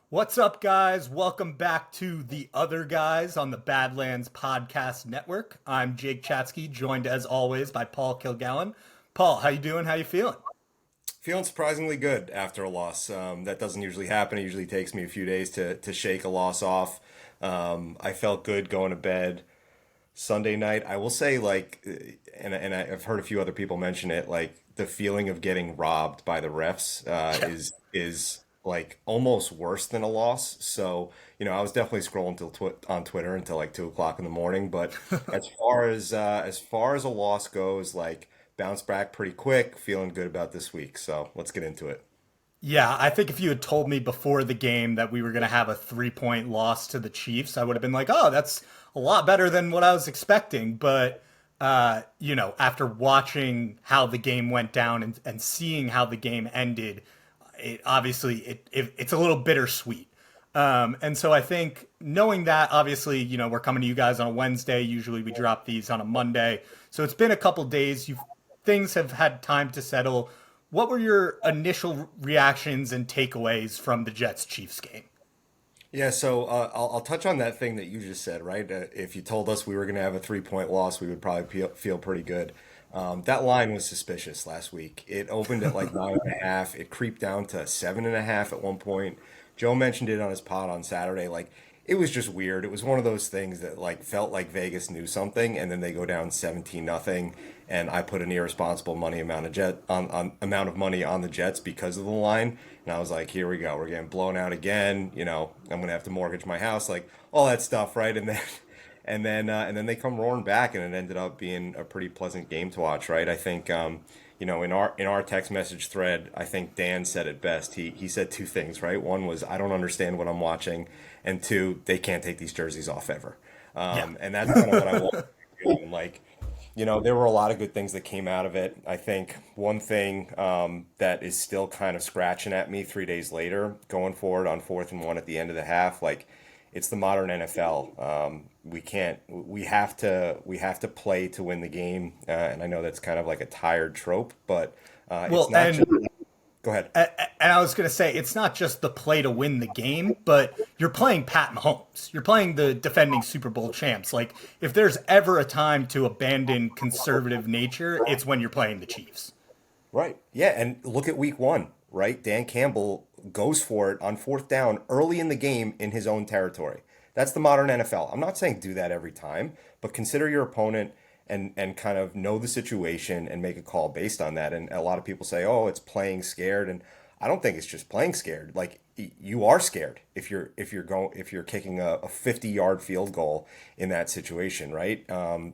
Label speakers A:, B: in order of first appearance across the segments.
A: What's up, guys? Welcome back to The Other Guys on the Badlands Podcast Network. I'm Jake Chatsky, joined as always by Paul Kilgallen. Paul, how you doing? How you feeling?
B: Feeling surprisingly good after a loss. That doesn't usually happen. It usually takes me a few days to shake a loss off. I felt good going to bed Sunday night. I will say, I've heard a few other people mention it, like the feeling of getting robbed by the refs
A: Yeah.
B: is like almost worse than a loss. So, I was definitely scrolling on Twitter until like 2 o'clock in the morning. But as far as a loss goes, like bounce back pretty quick, feeling good about this week. So let's get into it.
A: Yeah, I think if you had told me before the game that we were going to have a 3 point loss to the Chiefs, I would have been like, oh, that's a lot better than what I was expecting. But, after watching how the game went down and seeing how the game ended, it's a little bittersweet. And so I think knowing that, obviously, we're coming to you guys on a Wednesday. Usually we drop these on a Monday. So it's been a couple days. Things have had time to settle. What were your initial reactions and takeaways from the Jets Chiefs game?
B: Yeah, so I'll touch on that thing that you just said, right? If you told us we were going to have a 3 point loss, we would probably feel pretty good. That line was suspicious last week. It opened at like 9.5. It creeped down to 7.5 at one point. Joe mentioned it on his pod on Saturday. Like it was just weird. It was one of those things that like felt like Vegas knew something, and then they go down 17-0, and I put an irresponsible money amount of jet on amount of money on the Jets because of the line. And I was like, here we go. We're getting blown out again. I'm gonna have to mortgage my house, like all that stuff, right? And then and then they come roaring back, and it ended up being a pretty pleasant game to watch, right? I think in our text message thread, I think Dan said it best. He said two things, right? One was I don't understand what I'm watching, and two, they can't take these jerseys off ever.
A: Yeah.
B: And that's kind of what I want. Like, there were a lot of good things that came out of it. I think one thing that is still kind of scratching at me 3 days later, going forward on 4th and 1 at the end of the half, like it's the modern NFL. We can't. We have to play to win the game, and I know that's kind of like a tired trope, but it's
A: Well,
B: not
A: and
B: just. Go ahead.
A: and I was going to say it's not just the play to win the game, but you're playing Pat Mahomes. You're playing the defending Super Bowl champs. Like if there's ever a time to abandon conservative nature, it's when you're playing the Chiefs.
B: Right. Yeah, and look at week 1, right? Dan Campbell goes for it on 4th down early in the game in his own territory. That's the modern NFL. I'm not saying do that every time, but consider your opponent and kind of know the situation and make a call based on that. And a lot of people say, "Oh, it's playing scared." And I don't think it's just playing scared. Like you are scared if you're kicking a 50-yard field goal in that situation, right?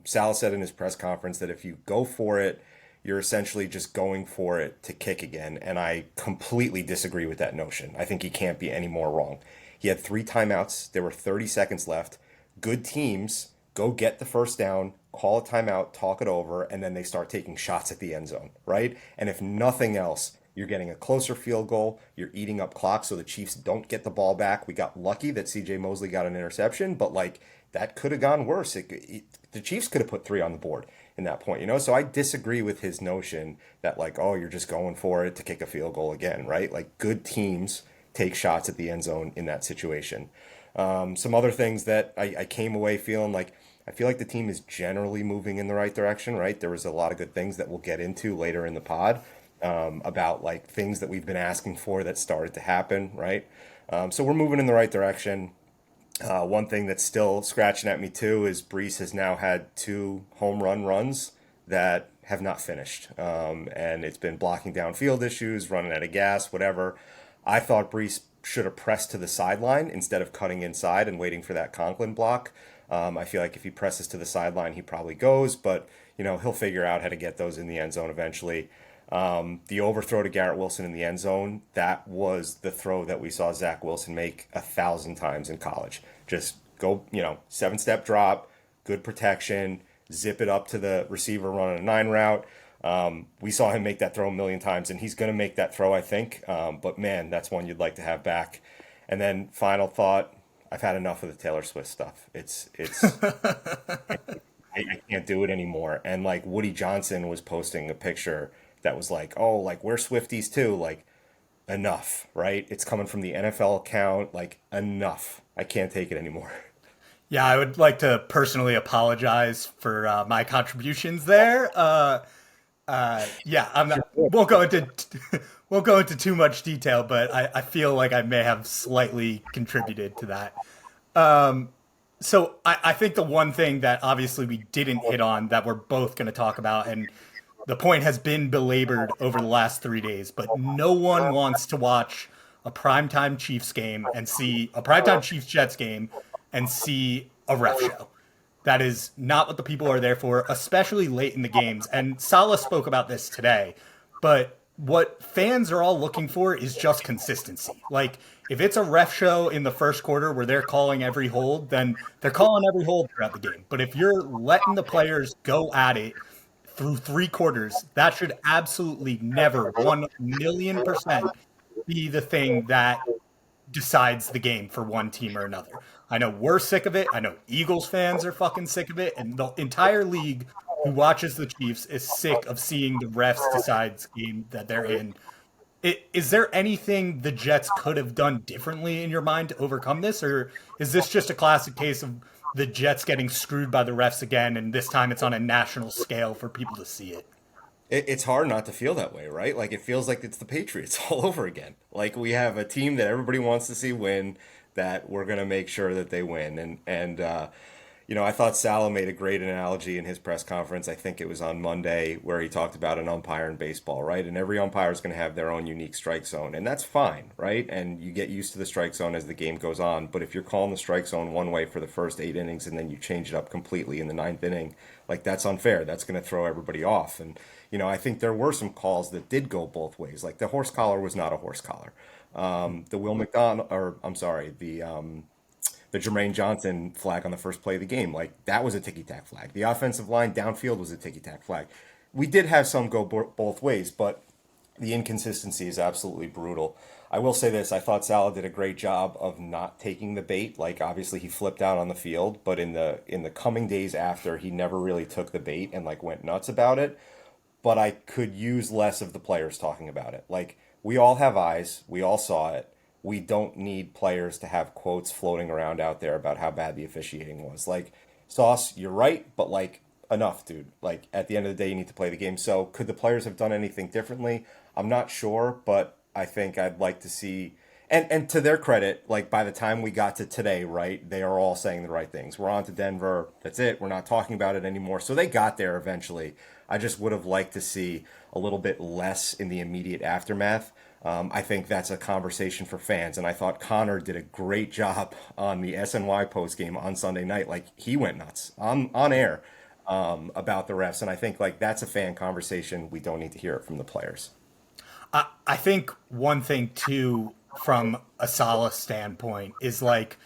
B: Sal said in his press conference that if you go for it, you're essentially just going for it to kick again. And I completely disagree with that notion. I think he can't be any more wrong. He had 3 timeouts. There were 30 seconds left. Good teams go get the first down, call a timeout, talk it over, and then they start taking shots at the end zone, right? And if nothing else, you're getting a closer field goal. You're eating up clock so the Chiefs don't get the ball back. We got lucky that CJ Mosley got an interception, but like that could have gone worse. The Chiefs could have put 3 on the board in that point. So I disagree with his notion that like, oh, you're just going for it to kick a field goal again, right? Like good teams take shots at the end zone in that situation. Some other things that I came away feeling like I feel like the team is generally moving in the right direction, right? There was a lot of good things that we'll get into later in the pod about like things that we've been asking for that started to happen, right? So we're moving in the right direction. One thing that's still scratching at me too is Brees has now had 2 home run runs that have not finished. And it's been blocking down field issues, running out of gas, whatever. I thought Brees should have pressed to the sideline instead of cutting inside and waiting for that Conklin block. I feel like if he presses to the sideline, he probably goes, but he'll figure out how to get those in the end zone eventually. The overthrow to Garrett Wilson in the end zone, that was the throw that we saw Zach Wilson make 1,000 times in college. Just go, 7-step drop, good protection, zip it up to the receiver running a 9 route. We saw him make that throw a million times, and he's going to make that throw, I think. But man, that's one you'd like to have back. And then final thought, I've had enough of the Taylor Swift stuff. I can't do it anymore. And like Woody Johnson was posting a picture that was like, oh, like we're Swifties too. Like enough, right? It's coming from the NFL account, like enough. I can't take it anymore.
A: Yeah, I would like to personally apologize for my contributions there. Yeah, I'm not. Won't go into won't go into too much detail, but I feel like I may have slightly contributed to that. So I think the one thing that obviously we didn't hit on that we're both going to talk about, and the point has been belabored over the last 3 days, but no one wants to watch a primetime Chiefs game and see a primetime Chiefs Jets game and see a ref show. That is not what the people are there for, especially late in the games. And Salah spoke about this today, but what fans are all looking for is just consistency. Like, if it's a ref show in the first quarter where they're calling every hold, then they're calling every hold throughout the game. But if you're letting the players go at it through 3 quarters, that should absolutely never 1,000,000% be the thing that decides the game for one team or another. I know we're sick of it. I know Eagles fans are fucking sick of it. And the entire league who watches the Chiefs is sick of seeing the refs decide the game that they're in. Is there anything the Jets could have done differently in your mind to overcome this? Or is this just a classic case of the Jets getting screwed by the refs again, and this time it's on a national scale for people to see it?
B: It's hard not to feel that way, right? Like it feels like it's the Patriots all over again. Like we have a team that everybody wants to see win, that we're going to make sure that they win. I thought Salah made a great analogy in his press conference. I think it was on Monday where he talked about an umpire in baseball, right? And every umpire is going to have their own unique strike zone, and that's fine, right? And you get used to the strike zone as the game goes on. But if you're calling the strike zone one way for the first 8 innings and then you change it up completely in the ninth inning, like that's unfair. That's going to throw everybody off. And I think there were some calls that did go both ways. Like the horse collar was not a horse collar. The Will McDonald, or I'm sorry, the Jermaine Johnson flag on the first play of the game, like that was a ticky tack flag. The offensive line downfield was a ticky tack flag. We did have some go both ways, but the inconsistency is absolutely brutal. I will say this: I thought Salah did a great job of not taking the bait. Like obviously he flipped out on the field, but in the coming days after, he never really took the bait and like went nuts about it. But I could use less of the players talking about it. Like we all have eyes, we all saw it. We don't need players to have quotes floating around out there about how bad the officiating was. Like, Sauce, you're right, but like enough, dude. Like at the end of the day, you need to play the game. So could the players have done anything differently? I'm not sure, but I think I'd like to see. And to their credit, like by the time we got to today, right, they are all saying the right things. We're on to Denver. That's it. We're not talking about it anymore. So they got there eventually. I just would have liked to see a little bit less in the immediate aftermath. I think that's a conversation for fans, and I thought Connor did a great job on the SNY post game on Sunday night. Like he went nuts on air about the refs, and I think like that's a fan conversation. We don't need to hear it from the players.
A: I think one thing too, from a Salah standpoint, is like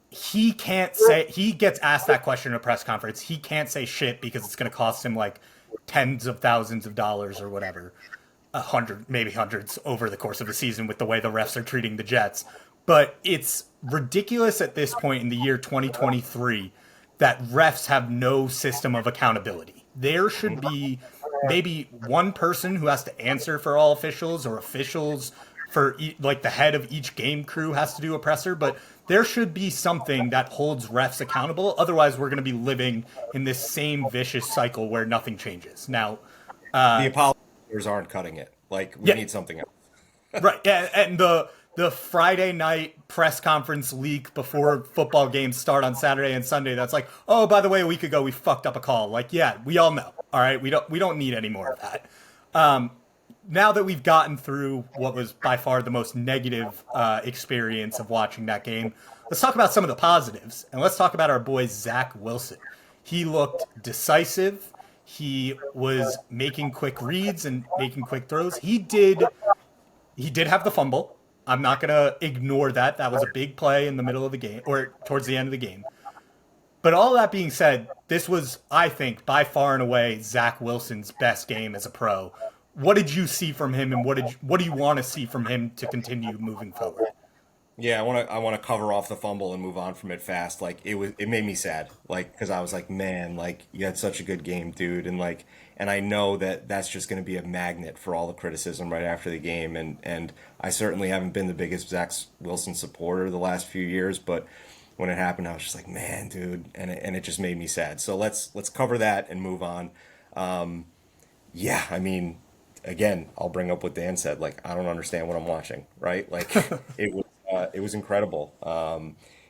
A: he can't say, he gets asked that question in a press conference. He can't say shit because it's going to cost him like tens of thousands of dollars or whatever, maybe hundreds over the course of a season with the way the refs are treating the Jets. But it's ridiculous at this point in the year 2023 that refs have no system of accountability. There should be maybe one person who has to answer for all officials, or officials for like the head of each game crew has to do a presser, but there should be something that holds refs accountable. Otherwise, we're going to be living in this same vicious cycle where nothing changes. Now,
B: The apologies aren't cutting it. Like we
A: yeah,
B: need something else.
A: right. Yeah, and the Friday night press conference leak before football games start on Saturday and Sunday. That's like, oh, by the way, a week ago we fucked up a call. Like, yeah, we all know. All right, we don't need any more of that. Now that we've gotten through what was by far the most negative experience of watching that game, let's talk about some of the positives, and let's talk about our boy Zach Wilson. He looked decisive. He was making quick reads and making quick throws. He did have the fumble. I'm not going to ignore that. That was a big play in the middle of the game, or towards the end of the game. But all that being said, this was, I think, by far and away Zach Wilson's best game as a pro. What did you see from him, and what do you want to see from him to continue moving forward?
B: Yeah, I want to cover off the fumble and move on from it fast. Like it made me sad. Like because I was like, man, like you had such a good game, dude, and I know that that's just going to be a magnet for all the criticism right after the game, and I certainly haven't been the biggest Zach Wilson supporter the last few years, but when it happened, I was just like, man, dude, and it just made me sad. So let's cover that and move on. Yeah, I mean, again, I'll bring up what Dan said. Like, I don't understand what I'm watching, right? Like, it was incredible.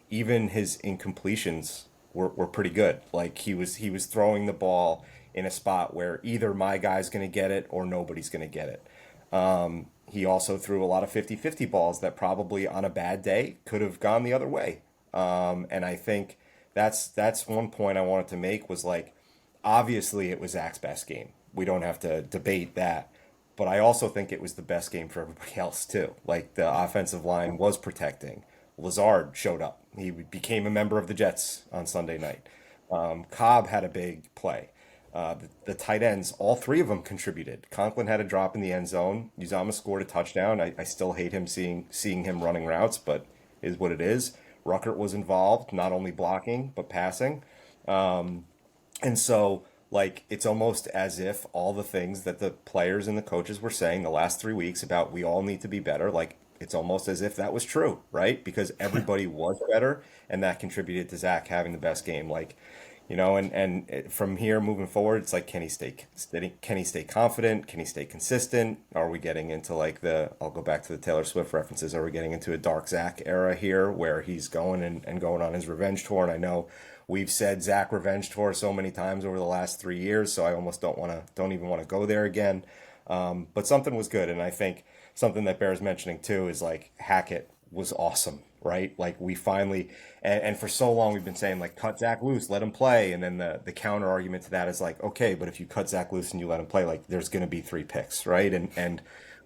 B: Even his incompletions were pretty good. Like he was throwing the ball in a spot where either my guy's going to get it or nobody's going to get it. He also threw a lot of 50-50 balls that probably on a bad day could have gone the other way. And I think that's one point I wanted to make was like, obviously it was Zach's best game. We don't have to debate that. But I also think it was the best game for everybody else too. Like the offensive line was protecting. Lazard showed up. He became a member of the Jets on Sunday night. Cobb had a big play. The tight ends, all three of them contributed. Conklin had a drop in the end zone. Uzama scored a touchdown. I still hate him seeing him running routes, but is what it is. Ruckert was involved, not only blocking but passing. And so, like, it's almost as if all the things that the players and the coaches were saying the last 3 weeks about we all need to be better, like, it's almost as if that was true, right? Because everybody was better, and that contributed to Zach having the best game. Like, from here moving forward, it's like, can he stay steady? Can he stay confident? Can he stay consistent? Are we getting into like I'll go back to the Taylor Swift references. Are we getting into a dark Zach era here where he's going and going on his revenge tour? And I know we've said Zach revenge tour so many times over the last 3 years, so I almost don't even want to go there again. But something was good, and I think something that bears mentioning too is like Hackett was awesome, right? Like we finally, and for so long we've been saying like cut Zach loose, let him play, and then the counter argument to that is like, okay, but if you cut Zach loose and you let him play, like there's going to be 3 picks, right? And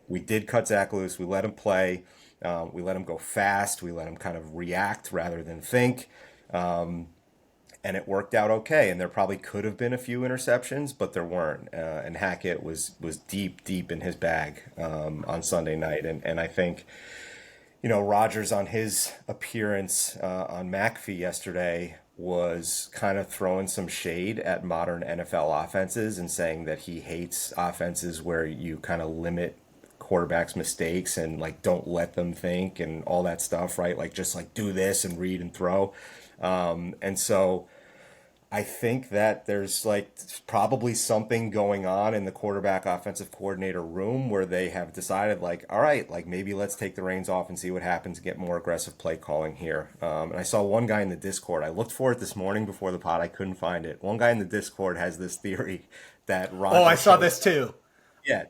B: we did cut Zach loose, we let him play, we let him go fast, we let him kind of react rather than think. And it worked out okay. And there probably could have been a few interceptions, but there weren't. And Hackett was deep in his bag on Sunday night. And I think, Rodgers on his appearance on McAfee yesterday was kind of throwing some shade at modern NFL offenses and saying that he hates offenses where you kind of limit quarterbacks' mistakes and like don't let them think and all that stuff, right? Like just like do this and read and throw. And so I think that there's like probably something going on in the quarterback offensive coordinator room where they have decided like, all right, like maybe let's take the reins off and see what happens and get more aggressive play calling here. And I saw one guy in the Discord. I looked for it this morning before the pod. I couldn't find it. One guy in the Discord has this theory that
A: Oh, I
B: Rodgers
A: saw this too.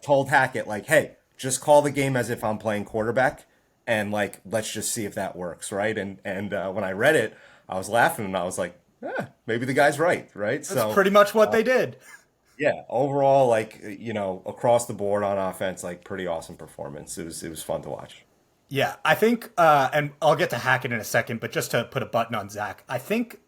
B: told Hackett like, hey, just call the game as if I'm playing quarterback and like let's just see if that works, right? And when I read it, I was laughing and I was like, maybe the guy's right, right?
A: That's pretty much what they did.
B: Yeah, overall, like across the board on offense, like pretty awesome performance. It was fun to watch.
A: Yeah, I think, and I'll get to Hackett in a second, but just to put a button on Zach, I think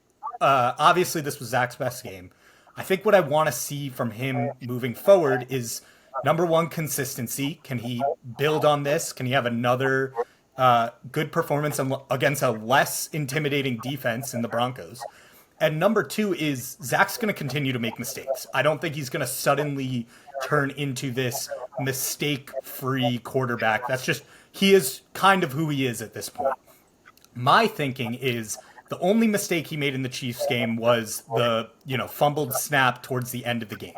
A: obviously this was Zach's best game. I think what I want to see from him moving forward is number one, consistency. Can he build on this? Can he have another good performance against a less intimidating defense in the Broncos? And number two is Zach's going to continue to make mistakes. I don't think he's going to suddenly turn into this mistake-free quarterback. That's just, he is kind of who he is at this point. My thinking is the only mistake he made in the Chiefs game was the, fumbled snap towards the end of the game.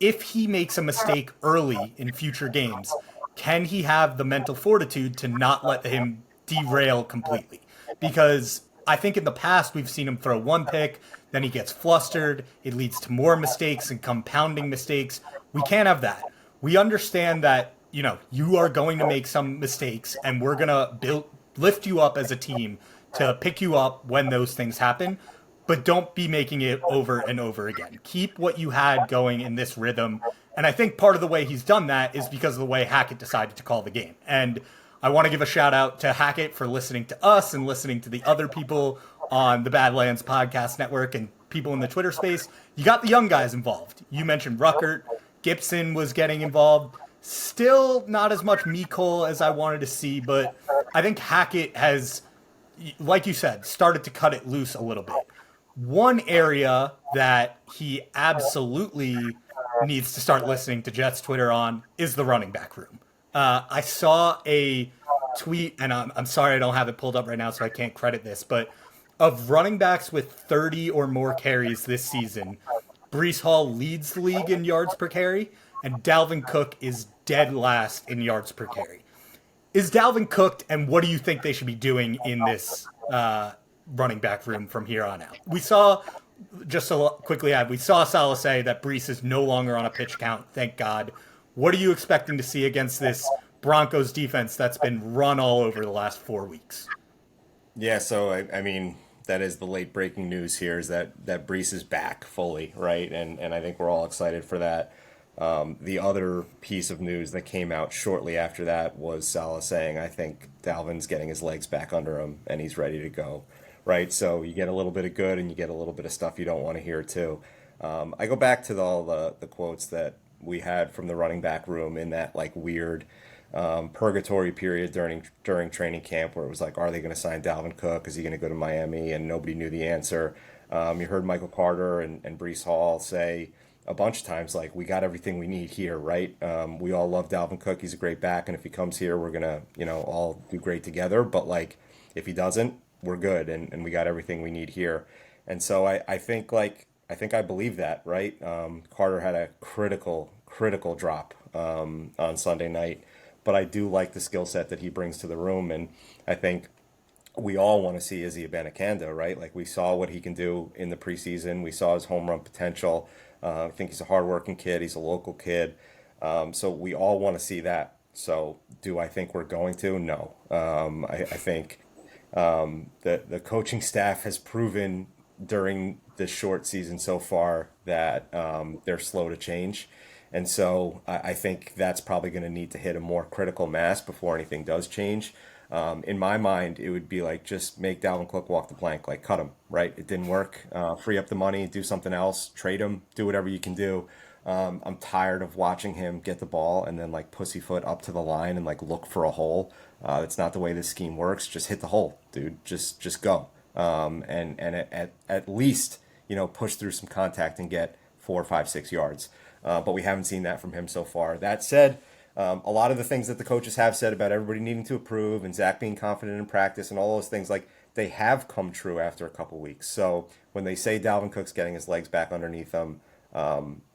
A: If he makes a mistake early in future games, can he have the mental fortitude to not let him derail completely? Because I think in the past we've seen him throw one pick, then he gets flustered. It leads to more mistakes and compounding mistakes. We can't have that. We understand that, you are going to make some mistakes and we're going to lift you up as a team to pick you up when those things happen, but don't be making it over and over again. Keep what you had going in this rhythm. And I think part of the way he's done that is because of the way Hackett decided to call the game. And I want to give a shout out to Hackett for listening to us and listening to the other people on the Badlands podcast network and people in the Twitter space. You got the young guys involved. You mentioned Ruckert. Gibson was getting involved. Still not as much Mecole as I wanted to see, but I think Hackett has, like you said, started to cut it loose a little bit. One area that he absolutely needs to start listening to Jets Twitter on is the running back room. I saw a tweet, and I'm sorry I don't have it pulled up right now, so I can't credit this, but of running backs with 30 or more carries this season, Brees Hall leads the league in yards per carry, and Dalvin Cook is dead last in yards per carry. Is Dalvin cooked, and what do you think they should be doing in this running back room from here on out? We saw, just to quickly add, we saw Salah say that Brees is no longer on a pitch count, thank God. What are you expecting to see against this Broncos defense that's been run all over the last 4 weeks?
B: Yeah, so I mean that is the late breaking news here is that Brees is back fully, right? And I think we're all excited for that. The other piece of news that came out shortly after that was Salah saying, I think Dalvin's getting his legs back under him and he's ready to go, right? So you get a little bit of good and you get a little bit of stuff you don't want to hear too. I go back to all the quotes that we had from the running back room in that like weird purgatory period during training camp where it was like, are they going to sign Dalvin Cook? Is he going to go to Miami? And nobody knew the answer. You heard Michael Carter and Brees Hall say a bunch of times like, we got everything we need here, right? We all love Dalvin Cook. He's a great back, and if he comes here, we're gonna all do great together. But like, if he doesn't, we're good, and we got everything we need here. And so I think I believe that, right? Carter had a critical drop on Sunday night, but I do like the skill set that he brings to the room, and I think we all want to see Izzy Abanikanda, right? Like we saw what he can do in the preseason. We saw his home run potential. I think he's a hardworking kid. He's a local kid. So we all want to see that. So do I think we're going to? No. I think the coaching staff has proven during this short season so far that they're slow to change. And so I think that's probably going to need to hit a more critical mass before anything does change. In my mind, it would be like just make Dalvin Cook walk the plank, like cut him, right? It didn't work. Free up the money, do something else, trade him, do whatever you can do. I'm tired of watching him get the ball and then like pussyfoot up to the line and like look for a hole. That's not the way this scheme works. Just hit the hole, dude. Just go. At least push through some contact and get 4, 5, 6 yards. But we haven't seen that from him so far. That said, a lot of the things that the coaches have said about everybody needing to improve and Zach being confident in practice and all those things, like they have come true after a couple weeks. So when they say Dalvin Cook's getting his legs back underneath him,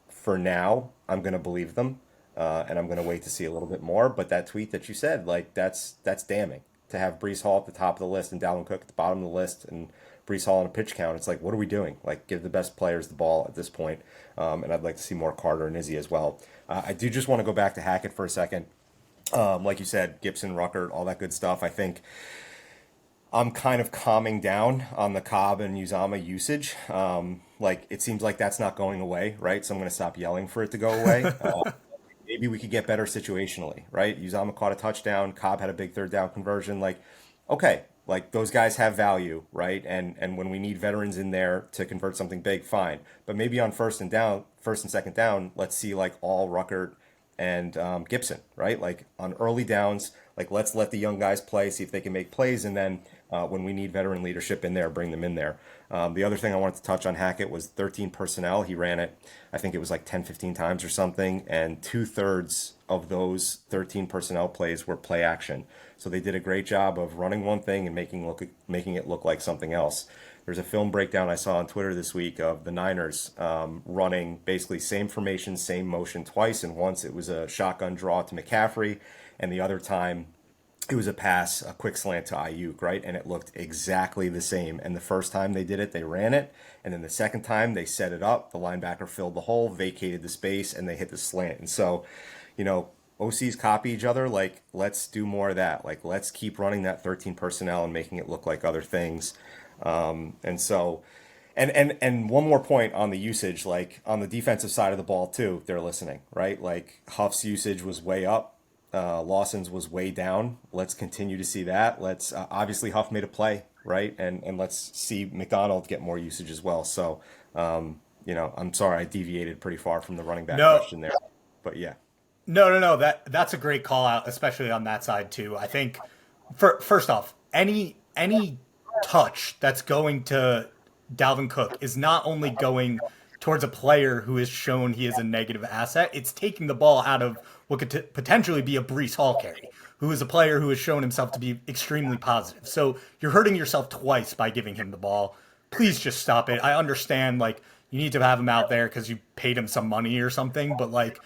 B: for now, I'm going to believe them, and I'm going to wait to see a little bit more. But that tweet that you said, like that's damning to have Brees Hall at the top of the list and Dalvin Cook at the bottom of the list and Brees Hall on a pitch count. It's like, what are we doing? Like, give the best players the ball at this point. And I'd like to see more Carter and Izzy as well. I do just want to go back to Hackett for a second. Like you said, Gibson, Ruckert, all that good stuff. I think I'm kind of calming down on the Cobb and Uzama usage. Like, it seems like that's not going away, right? So I'm going to stop yelling for it to go away. Maybe we could get better situationally, right? Uzama caught a touchdown. Cobb had a big third down conversion. Like, okay, like those guys have value, right? And when we need veterans in there to convert something big, fine. But maybe on first and second down, let's see like all Ruckert and Gibson, right? Like on early downs, like let's let the young guys play, see if they can make plays, and then when we need veteran leadership in there, bring them in there. The other thing I wanted to touch on Hackett was 13 personnel. He ran it, I think it was like 10, 15 times or something, and 2/3 of those 13 personnel plays were play action. So they did a great job of running one thing and making it look like something else. There's a film breakdown I saw on Twitter this week of the Niners running basically same formation, same motion twice, and once it was a shotgun draw to McCaffrey, and the other time it was a pass, a quick slant to Ayuk, right? And it looked exactly the same. And the first time they did it, they ran it. And then the second time they set it up, the linebacker filled the hole, vacated the space, and they hit the slant. And so, OCs copy each other. Like, let's do more of that. Like, let's keep running that 13 personnel and making it look like other things. And so, and one more point on the usage, like on the defensive side of the ball too, they're listening, right? Like Huff's usage was way up. Lawson's was way down. Let's continue to see that. Let's obviously Huff made a play, right? And let's see McDonald get more usage as well. So, I'm sorry I deviated pretty far from the running back
A: No,
B: question there, but yeah.
A: no. That's a great call out, especially on that side too. I think First off, any touch that's going to Dalvin Cook is not only going towards a player who has shown he is a negative asset, it's taking the ball out of what could potentially be a Brees Hall carry, who is a player who has shown himself to be extremely positive. So you're hurting yourself twice by giving him the ball. Please just stop it. I understand, like, you need to have him out there because you paid him some money or something, but like,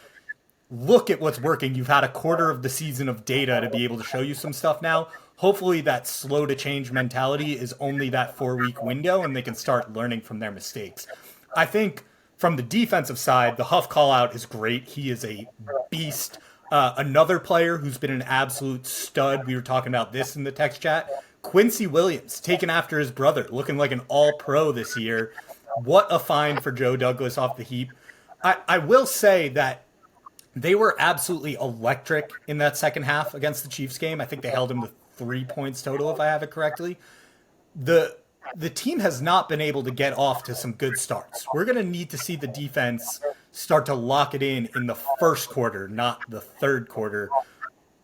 A: look at what's working. You've had a quarter of the season of data to be able to show you some stuff now. Hopefully, that slow to change mentality is only that 4 week window and they can start learning from their mistakes. I think from the defensive side, the Huff call out is great. He is a beast. Another player who's been an absolute stud. We were talking about this in the text chat. Quincy Williams, taken after his brother, looking like an all pro this year. What a find for Joe Douglas off the heap. I will say that they were absolutely electric in that second half against the Chiefs game. I think they held him to 3 points total, if I have it correctly. The the team has not been able to get off to some good starts. We're going to need to see the defense start to lock it in the first quarter, not the third quarter.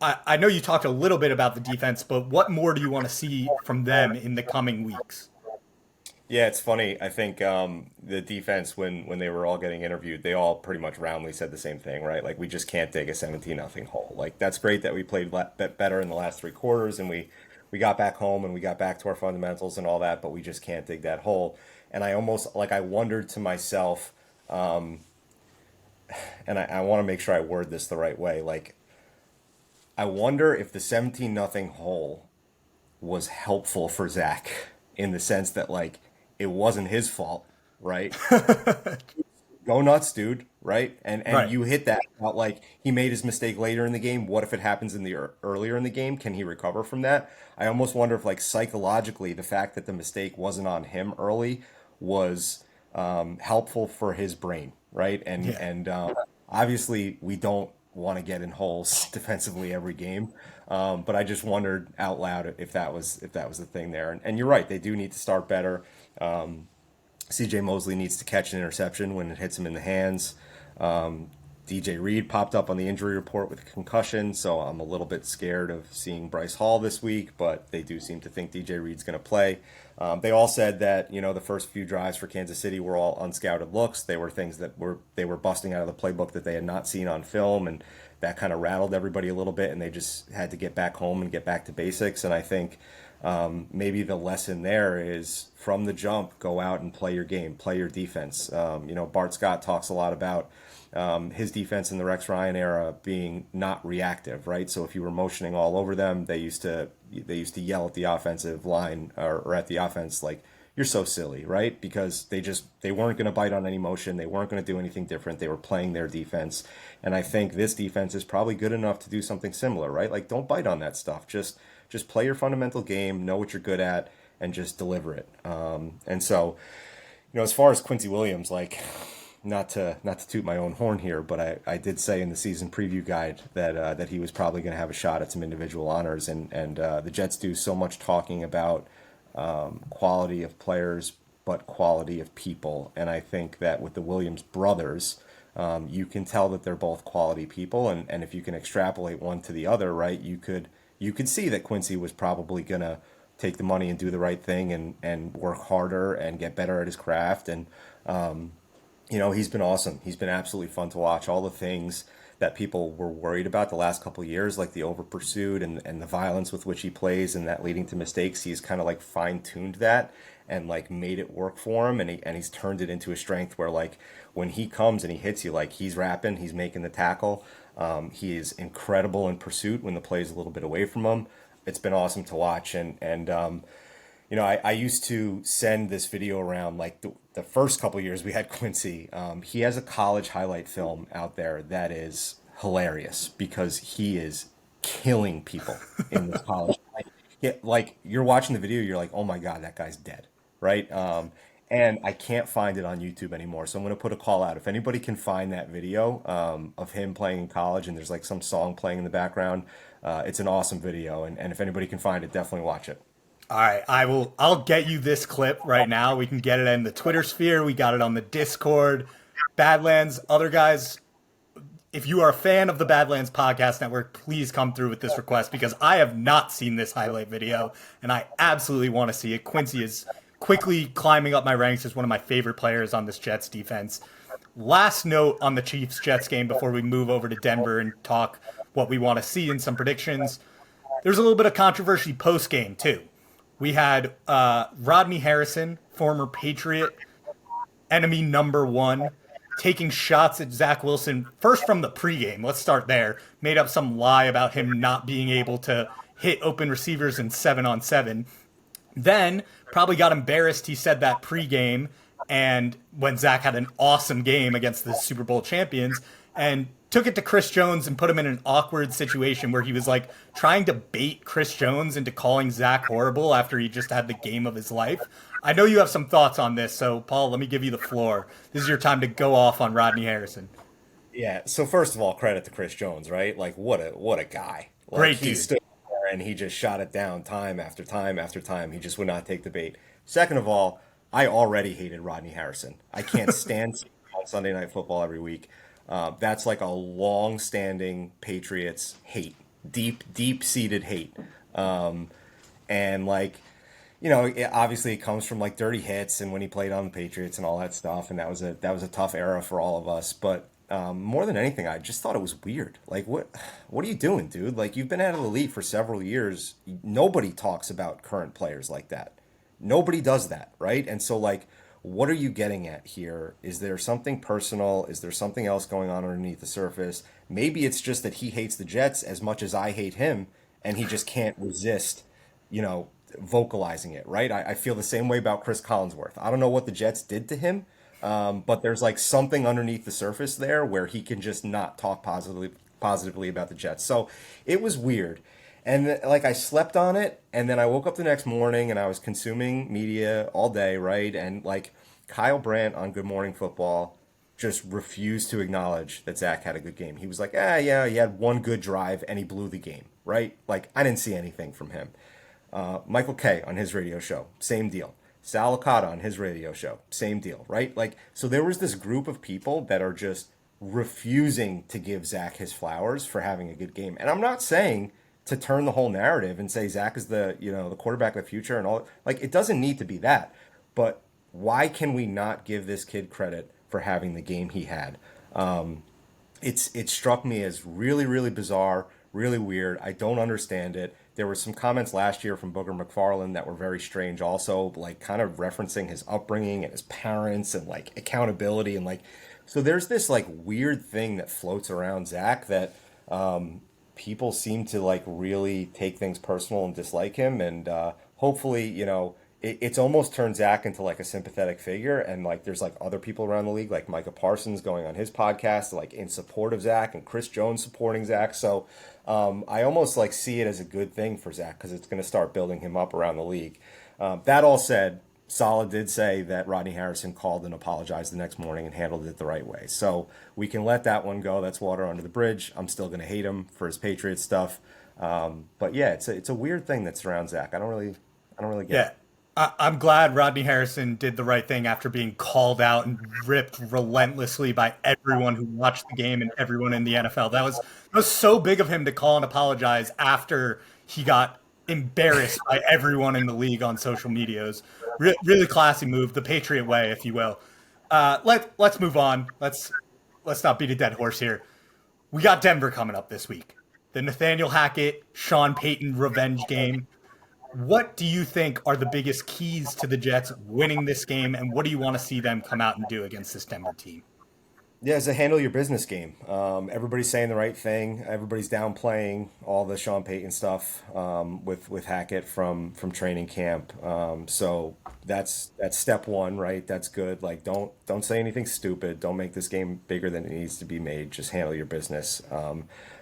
A: I know you talked a little bit about the defense, but what more do you want to see from them in the coming weeks?
B: Yeah, it's funny. I think the defense, when they were all getting interviewed, they all pretty much roundly said the same thing, right? Like, we just can't dig a 17-0 hole. Like, that's great that we played better in the last three quarters and we got back home and we got back to our fundamentals and all that, but we just can't dig that hole. And I almost, like, I wondered to myself, and I want to make sure I word this the right way. Like, I wonder if the 17-0 hole was helpful for Zach in the sense that, like, it wasn't his fault, right? Go nuts, dude, right? And
A: Right.
B: you hit that about, like, he made his mistake later in the game. What if it happens in the earlier in the game? Can he recover from that? I almost wonder if, like, psychologically, the fact that the mistake wasn't on him early was helpful for his brain, right?
A: Yeah.
B: Obviously, we don't want to get in holes defensively every game, but I just wondered out loud if that was the thing there. And you're right, they do need to start better. CJ Mosley needs to catch an interception when it hits him in the hands. DJ Reed popped up on the injury report with a concussion, so I'm a little bit scared of seeing Bryce Hall this week, but they do seem to think DJ Reed's going to play. They all said that, you know, the first few drives for Kansas City were all unscouted looks. They were things that they were busting out of the playbook that they had not seen on film, and that kind of rattled everybody a little bit, and they just had to get back home and get back to basics. And I think maybe the lesson there is from the jump, go out and play your game, play your defense. Bart Scott talks a lot about his defense in the Rex Ryan era being not reactive, right? So if you were motioning all over them, they used to yell at the offensive line or at the offense like, you're so silly, right? Because they weren't going to bite on any motion, they weren't going to do anything different. They were playing their defense, and I think this defense is probably good enough to do something similar, right? Like, don't bite on that stuff. Just play your fundamental game, know what you're good at, and just deliver it. And so, as far as Quincy Williams, like, not to toot my own horn here, but I did say in the season preview guide that he was probably going to have a shot at some individual honors, and the Jets do so much talking about quality of players, but quality of people, and I think that with the Williams brothers, you can tell that they're both quality people, and if you can extrapolate one to the other, right, you could see that Quincy was probably gonna take the money and do the right thing and work harder and get better at his craft. And he's been awesome. He's been absolutely fun to watch. All the things that people were worried about the last couple of years, like the over pursuit and the violence with which he plays and that leading to mistakes, he's kind of like fine tuned that and like made it work for him, and he's turned it into a strength where, like, when he comes and he hits you, like, he's rapping, he's making the tackle. He is incredible in pursuit when the play is a little bit away from him. It's been awesome to watch, I used to send this video around, like, the first couple years we had Quincy. He has a college highlight film out there that is hilarious because he is killing people in this college. Like, you're watching the video, you're like, oh my God, that guy's dead, right? And I can't find it on YouTube anymore. So I'm going to put a call out. If anybody can find that video of him playing in college and there's like some song playing in the background, it's an awesome video. And if anybody can find it, definitely watch it.
A: All right, I'll get you this clip right now. We can get it in the Twitter sphere. We got it on the Discord. Badlands, other guys, if you are a fan of the Badlands Podcast Network, please come through with this request because I have not seen this highlight video and I absolutely want to see it. Quincy is quickly climbing up my ranks as one of my favorite players on this Jets defense. Last note on the Chiefs Jets game before we move over to Denver and talk what we want to see in some predictions. There's a little bit of controversy post game, too. We had Rodney Harrison, former Patriot, enemy number one, taking shots at Zach Wilson first from the pregame. Let's start there. Made up some lie about him not being able to hit open receivers in 7-on-7. Then probably got embarrassed. He said that pregame, and when Zach had an awesome game against the Super Bowl champions, and took it to Chris Jones and put him in an awkward situation where he was like trying to bait Chris Jones into calling Zach horrible after he just had the game of his life. I know you have some thoughts on this, so Paul, let me give you the floor. This is your time to go off on Rodney Harrison.
B: Yeah. So first of all, credit to Chris Jones, right? Like what a guy. Like,
A: Great
B: he
A: dude.
B: stood there and he just shot it down time after time after time. He just would not take the bait. Second of all, I already hated Rodney Harrison. I can't stand seeing him on Sunday Night Football every week. That's like a long-standing Patriots hate, deep-seated hate, and like, obviously it comes from like dirty hits and when he played on the Patriots and all that stuff, and that was a tough era for all of us. But more than anything, I just thought it was weird. Like, what are you doing, dude? Like, you've been out of the league for several years. Nobody talks about current players like that. Nobody does that, right? And so, like, what are you getting at here? Is there something personal? Is there something else going on underneath the surface? Maybe it's just that he hates the Jets as much as I hate him, and he just can't resist, vocalizing it, right? I feel the same way about Chris Collinsworth. I don't know what the Jets did to him, but there's like something underneath the surface there where he can just not talk positively about the Jets. So it was weird. And like I slept on it, and then I woke up the next morning and I was consuming media all day, right? And like Kyle Brandt on Good Morning Football just refused to acknowledge that Zach had a good game. He was like, yeah, he had one good drive and he blew the game, right? Like I didn't see anything from him. Michael Kay on his radio show, same deal. Sal Licata on his radio show, same deal, right? Like, so there was this group of people that are just refusing to give Zach his flowers for having a good game. And I'm not saying to turn the whole narrative and say Zach is the quarterback of the future and all. Like, it doesn't need to be that. But why can we not give this kid credit for having the game he had? It struck me as really, really bizarre, really weird. I don't understand it. There were some comments last year from Booger McFarland that were very strange also, like kind of referencing his upbringing and his parents and like accountability and like, so there's this like weird thing that floats around Zach that people seem to like really take things personal and dislike him. And hopefully, it's almost turned Zach into like a sympathetic figure. And like there's like other people around the league, like Micah Parsons going on his podcast, like in support of Zach, and Chris Jones supporting Zach. So I almost like see it as a good thing for Zach because it's going to start building him up around the league. That all said, Saleh did say that Rodney Harrison called and apologized the next morning and handled it the right way. So we can let that one go. That's water under the bridge. I'm still going to hate him for his Patriots stuff. But yeah, it's a weird thing that surrounds Zach. I don't really get it.
A: I'm glad Rodney Harrison did the right thing after being called out and ripped relentlessly by everyone who watched the game and everyone in the NFL. That was so big of him to call and apologize after he got embarrassed by everyone in the league on social media. It was really classy move, the Patriot way, if you will. Let's move on. Let's not beat a dead horse here. We got Denver coming up this week. The Nathaniel Hackett, Sean Payton revenge game. What do you think are the biggest keys to the Jets winning this game, and what do you want to see them come out and do against this Denver team?
B: Yeah, it's a handle your business game. Everybody's saying the right thing. Everybody's downplaying all the Sean Payton stuff with Hackett from training camp. So that's step one, right? That's good. Like don't say anything stupid. Don't make this game bigger than it needs to be made. Just handle your business.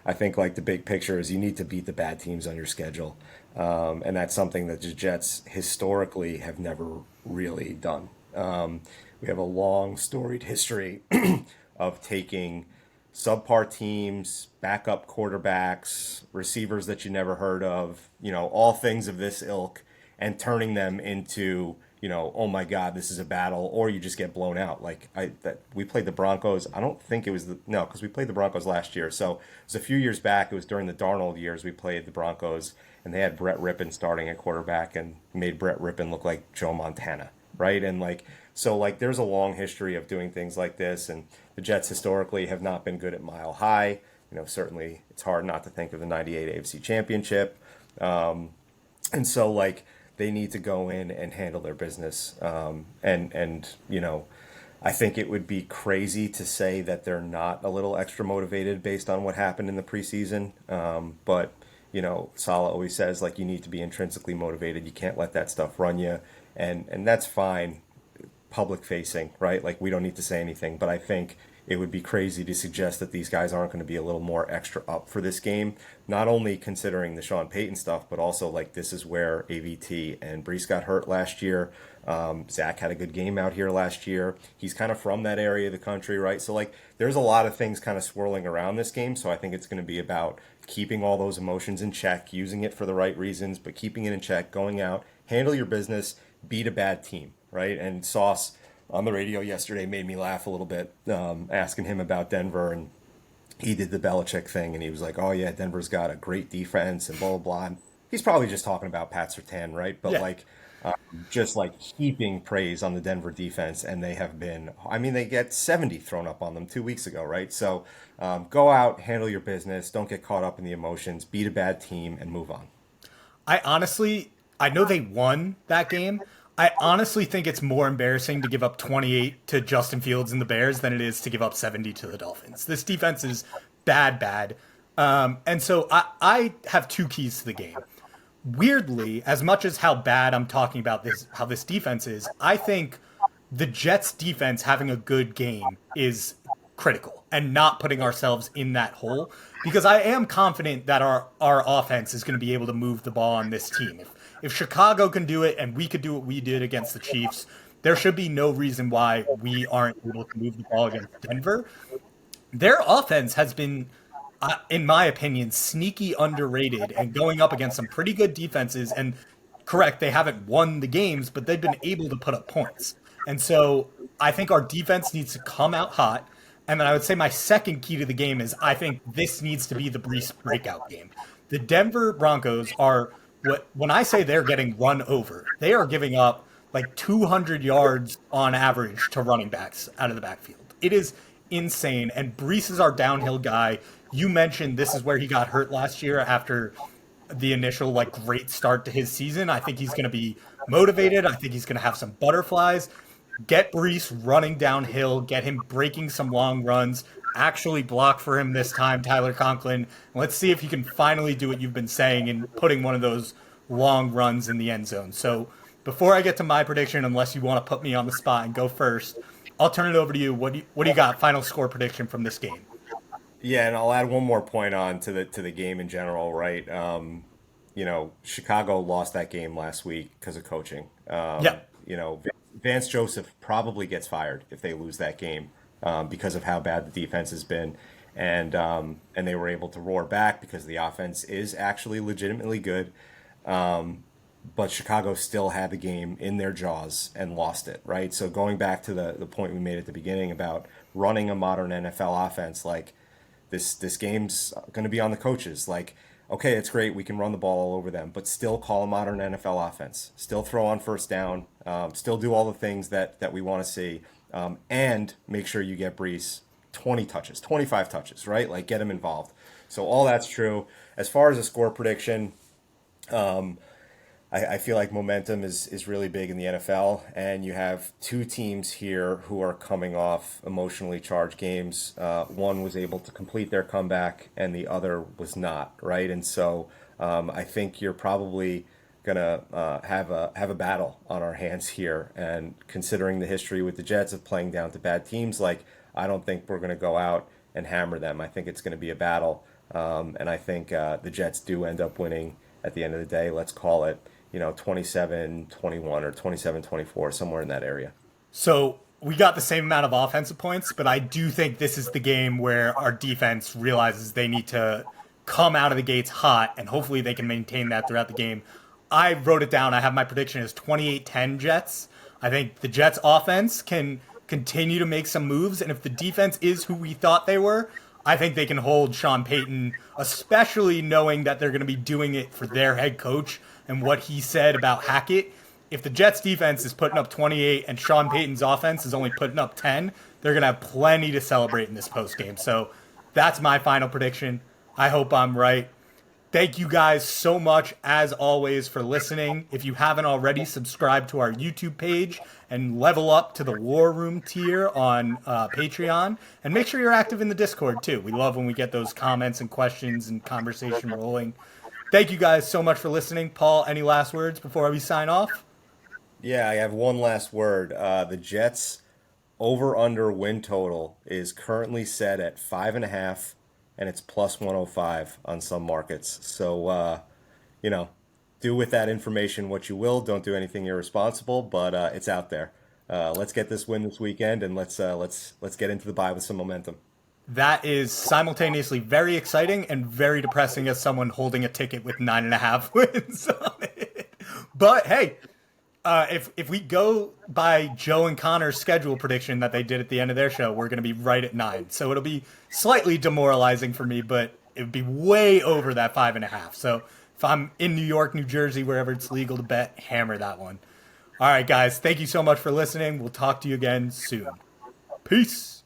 B: I think like the big picture is you need to beat the bad teams on your schedule, and that's something that the Jets historically have never really done. We have a long storied history of taking subpar teams, backup quarterbacks, receivers that you never heard of, all things of this ilk, and turning them into, oh my God, this is a battle, or you just get blown out. Like we played the Broncos. I don't think it was no, because we played the Broncos last year. So it was a few years back. It was during the Darnold years we played the Broncos, and they had Brett Rippon starting at quarterback and made Brett Rippon look like Joe Montana, right? And there's a long history of doing things like this, and the Jets historically have not been good at Mile High. Certainly it's hard not to think of the '98 AFC Championship. And so they need to go in and handle their business. I think it would be crazy to say that they're not a little extra motivated based on what happened in the preseason. But Saleh always says you need to be intrinsically motivated. You can't let that stuff run you, and that's fine, public facing, right? We don't need to say anything, but I think it would be crazy to suggest that these guys aren't going to be a little more extra up for this game. Not only considering the Sean Payton stuff, but also this is where AVT and Brees got hurt last year. Zach had a good game out here last year. He's kind of from that area of the country, right? So there's a lot of things kind of swirling around this game. So I think it's going to be about keeping all those emotions in check, using it for the right reasons, but keeping it in check, going out, handle your business, beat a bad team, right? And Sauce on the radio yesterday made me laugh a little bit, asking him about Denver, and he did the Belichick thing, and he was like, "Oh yeah, Denver's got a great defense," and blah blah blah. And he's probably just talking about Pat Surtain, right? But just heaping praise on the Denver defense, and they have been. I mean, they get 70 thrown up on them 2 weeks ago, right? So go out, handle your business, don't get caught up in the emotions, beat a bad team, and move on.
A: I know they won that game. I honestly think it's more embarrassing to give up 28 to Justin Fields and the Bears than it is to give up 70 to the Dolphins. This defense is bad. And so I have two keys to the game. Weirdly, as much as how bad I'm talking about this, how this defense is, I think the Jets defense having a good game is critical and not putting ourselves in that hole, because I am confident that our offense is going to be able to move the ball on this team. If Chicago can do it and we could do what we did against the Chiefs, there should be no reason why we aren't able to move the ball against Denver. Their offense has been, in my opinion, sneaky underrated and going up against some pretty good defenses. And correct, they haven't won the games, but they've been able to put up points. And so I think our defense needs to come out hot. And then I would say my second key to the game is I think this needs to be the Brees breakout game. The Denver Broncos are... When I say they're getting run over, they are giving up 200 yards on average to running backs out of the backfield. It is insane. And Brees is our downhill guy. You mentioned this is where he got hurt last year after the initial great start to his season. I think he's going to be motivated. I think he's going to have some butterflies. Get Brees running downhill, get him breaking some long runs. Actually block for him this time, Tyler Conklin. Let's see if you can finally do what you've been saying and putting one of those long runs in the end zone. So before I get to my prediction, unless you want to put me on the spot and go first, I'll turn it over to you. What do you got? Final score prediction from this game?
B: Yeah, and I'll add one more point on to the game in general, right? Chicago lost that game last week because of coaching.
A: Yeah.
B: Vance Joseph probably gets fired if they lose that game. Because of how bad the defense has been, and they were able to roar back because the offense is actually legitimately good, but Chicago still had the game in their jaws and lost it, right? So going back to the point we made at the beginning about running a modern NFL offense, this game's going to be on the coaches. Okay, it's great, we can run the ball all over them, but still call a modern NFL offense, still throw on first down, still do all the things that we want to see. And make sure you get Brees 20 touches, 25 touches, right? Get him involved. So all that's true. As far as a score prediction, I feel like momentum is really big in the NFL, and you have two teams here who are coming off emotionally charged games. One was able to complete their comeback, and the other was not, right? And so I think you're probably gonna have a battle on our hands here. And considering the history with the Jets of playing down to bad teams, I don't think we're gonna go out and hammer them. I think it's gonna be a battle, and I think the Jets do end up winning at the end of the day. Let's call it 27-21 or 27-24, somewhere in that area.
A: So we got the same amount of offensive points, but I do think this is the game where our defense realizes they need to come out of the gates hot, and hopefully they can maintain that throughout the game. I wrote it down. I have my prediction as 28-10 Jets. I think the Jets offense can continue to make some moves. And if the defense is who we thought they were, I think they can hold Sean Payton, especially knowing that they're going to be doing it for their head coach and what he said about Hackett. If the Jets defense is putting up 28 and Sean Payton's offense is only putting up 10, they're going to have plenty to celebrate in this postgame. So that's my final prediction. I hope I'm right. Thank you guys so much, as always, for listening. If you haven't already, subscribe to our YouTube page and level up to the War Room tier on Patreon. And make sure you're active in the Discord, too. We love when we get those comments and questions and conversation rolling. Thank you guys so much for listening. Paul, any last words before we sign off?
B: Yeah, I have one last word. The Jets over/under win total is currently set at 5.5, and it's plus 105 on some markets. So, do with that information what you will. Don't do anything irresponsible, but it's out there. Let's get this win this weekend, and let's get into the bye with some momentum.
A: That is simultaneously very exciting and very depressing as someone holding a ticket with 9.5 wins on it. But hey, if we go by Joe and Connor's schedule prediction that they did at the end of their show, we're going to be right at 9. So it'll be slightly demoralizing for me, but it would be way over that 5.5. So if I'm in New York, New Jersey, wherever it's legal to bet, hammer that one. All right, guys, thank you so much for listening. We'll talk to you again soon. Peace.